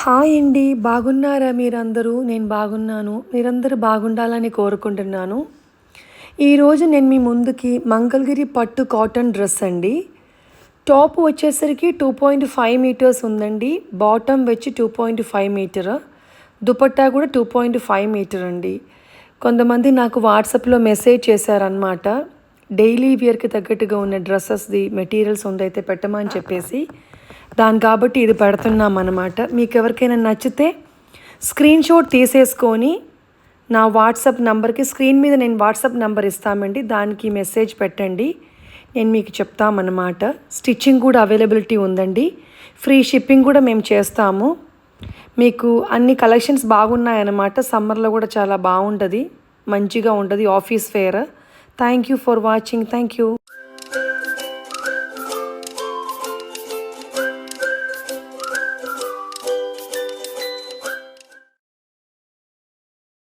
Hi అండి. బాగున్నారా మీరందరూ? నేను బాగున్నాను. మీరందరూ బాగుండాలని కోరుకుంటున్నాను. ఈరోజు నేను మీ ముందుకి మంగళగిరి పట్టు కాటన్ డ్రెస్ అండి. టాప్ వచ్చేసరికి 2.5 మీటర్స్ ఉందండి. బాటమ్ వచ్చి 2.5 మీటర్. దుపట్టా కూడా 2.5 మీటర్ అండి. కొంతమంది నాకు వాట్సాప్లో మెసేజ్ చేశారనమాట. డైలీ వేర్కి తగ్గట్టుగా ఉన్న డ్రెస్సెస్ది మెటీరియల్స్ ఉందైతే పెట్టమని చెప్పేసి దాని కాబట్టి ఇది పెడుతున్నాం అన్నమాట. మీకు ఎవరికైనా నచ్చితే స్క్రీన్ షాట్ తీసేసుకొని నా వాట్సాప్ నంబర్కి స్క్రీన్ మీద నేను వాట్సాప్ నంబర్ ఇస్తామండి, దానికి మెసేజ్ పెట్టండి, నేను మీకు చెప్తామన్నమాట. స్టిచ్చింగ్ కూడా అవైలబిలిటీ ఉందండి. ఫ్రీ షిప్పింగ్ కూడా మేము చేస్తాము. మీకు అన్ని కలెక్షన్స్ బాగున్నాయన్నమాట. సమ్మర్లో కూడా చాలా బాగుంటుంది, మంచిగా ఉంటుంది, office wear. Thank you for watching. Thank you.